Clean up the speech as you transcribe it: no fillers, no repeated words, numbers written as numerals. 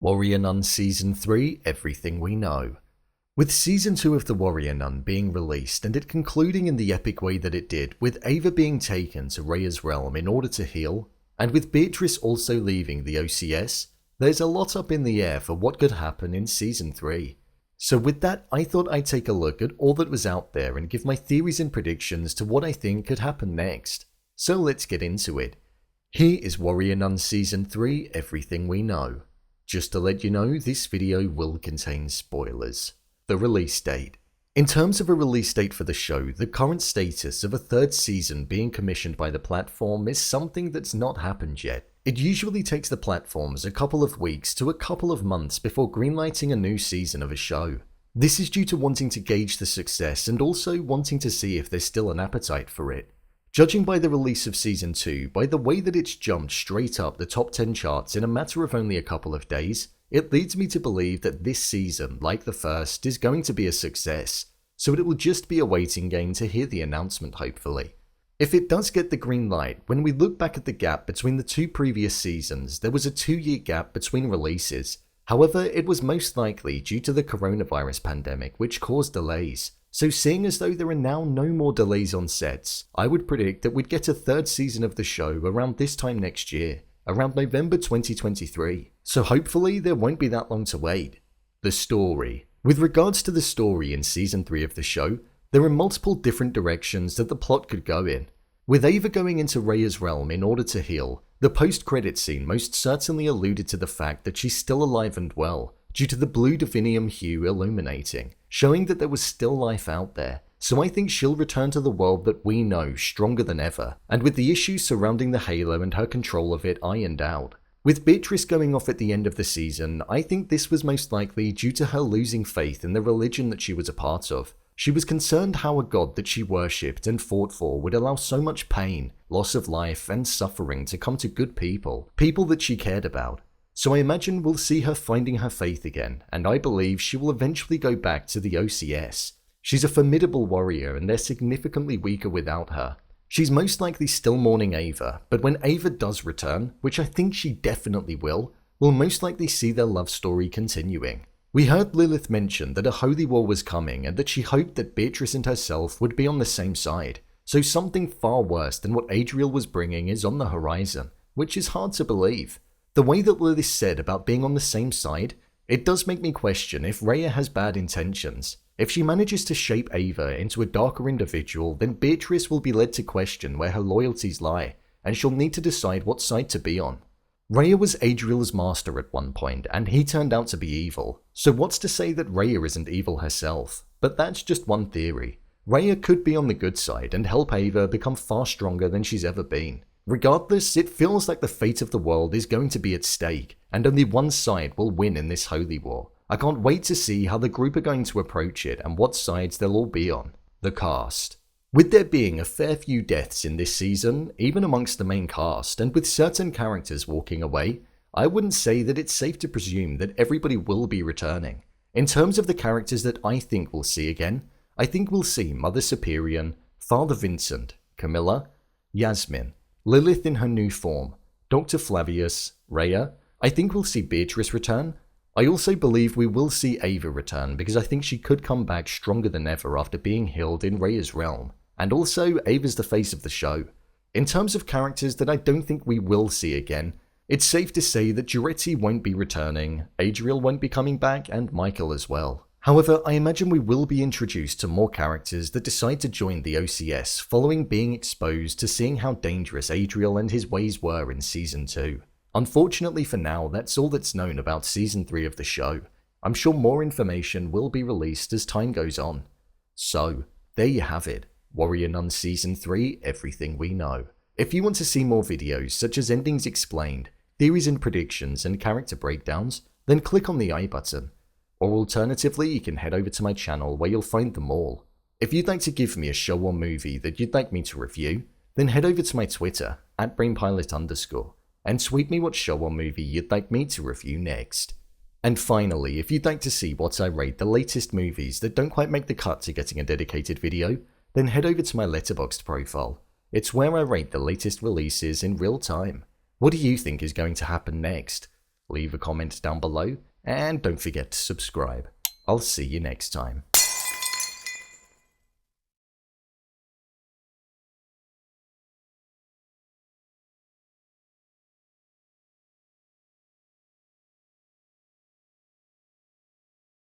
Warrior Nun Season 3 Everything We Know. With Season 2 of The Warrior Nun being released and it concluding in the epic way that it did, with Ava being taken to Rhea's realm in order to heal, and with Beatrice also leaving the OCS, there's a lot up in the air for what could happen in Season 3. So with that, I thought I'd take a look at all that was out there and give my theories and predictions to what I think could happen next. So let's get into it. Here is Warrior Nun Season 3 Everything We Know. Just to let you know, this video will contain spoilers. The release date. In terms of a release date for the show, the current status of a third season being commissioned by the platform is something that's not happened yet. It usually takes the platforms a couple of weeks to a couple of months before greenlighting a new season of a show. This is due to wanting to gauge the success and also wanting to see if there's still an appetite for it. Judging by the release of Season 2, by the way that it's jumped straight up the top 10 charts in a matter of only a couple of days, it leads me to believe that this season, like the first, is going to be a success, so it will just be a waiting game to hear the announcement hopefully. If it does get the green light, when we look back at the gap between the two previous seasons, there was a 2-year gap between releases. However, it was most likely due to the coronavirus pandemic which caused delays. So seeing as though there are now no more delays on sets, I would predict that we'd get a third season of the show around this time next year, around November 2023. So hopefully there won't be that long to wait. The story. With regards to the story in Season 3 of the show, there are multiple different directions that the plot could go in. With Ava going into Rhea's realm in order to heal, the post-credit scene most certainly alluded to the fact that she's still alive and well, due to the blue divinium hue illuminating, showing that there was still life out there. So I think she'll return to the world that we know stronger than ever, and with the issues surrounding the Halo and her control of it ironed out. With Beatrice going off at the end of the season, I think this was most likely due to her losing faith in the religion that she was a part of. She was concerned how a god that she worshipped and fought for would allow so much pain, loss of life, and suffering to come to good people that she cared about. So I imagine we'll see her finding her faith again, and I believe she will eventually go back to the OCS. She's a formidable warrior and they're significantly weaker without her. She's most likely still mourning Ava, but when Ava does return, which I think she definitely will, we'll most likely see their love story continuing. We heard Lilith mention that a holy war was coming and that she hoped that Beatrice and herself would be on the same side, so something far worse than what Adriel was bringing is on the horizon, which is hard to believe. The way that Lilith said about being on the same side, it does make me question if Rhea has bad intentions. If she manages to shape Ava into a darker individual, then Beatrice will be led to question where her loyalties lie, and she'll need to decide what side to be on. Rhea was Adriel's master at one point, and he turned out to be evil, so what's to say that Rhea isn't evil herself? But that's just one theory. Rhea could be on the good side and help Ava become far stronger than she's ever been. Regardless, it feels like the fate of the world is going to be at stake, and only one side will win in this holy war. I can't wait to see how the group are going to approach it and what sides they'll all be on. The cast. With there being a fair few deaths in this season, even amongst the main cast, and with certain characters walking away, I wouldn't say that it's safe to presume that everybody will be returning. In terms of the characters that I think we'll see again, I think we'll see Mother Superior, Father Vincent, Camilla, Yasmin, Lilith in her new form, Dr. Flavius, Rhea. I think we'll see Beatrice return. I also believe we will see Ava return because I think she could come back stronger than ever after being healed in Rhea's realm. And also, Ava's the face of the show. In terms of characters that I don't think we will see again, it's safe to say that Duretti won't be returning, Adriel won't be coming back, and Michael as well. However, I imagine we will be introduced to more characters that decide to join the OCS following being exposed to seeing how dangerous Adriel and his ways were in Season 2. Unfortunately for now, that's all that's known about Season 3 of the show. I'm sure more information will be released as time goes on. So, there you have it. Warrior Nun Season 3 Everything We Know. If you want to see more videos such as endings explained, theories and predictions, and character breakdowns, then click on the I button. Or alternatively, you can head over to my channel where you'll find them all. If you'd like to give me a show or movie that you'd like me to review, then head over to my Twitter, @BrainPilot_, and tweet me what show or movie you'd like me to review next. And finally, if you'd like to see what I rate the latest movies that don't quite make the cut to getting a dedicated video, then head over to my Letterboxd profile. It's where I rate the latest releases in real time. What do you think is going to happen next? leave a comment down below, and don't forget to subscribe. I'll see you next time.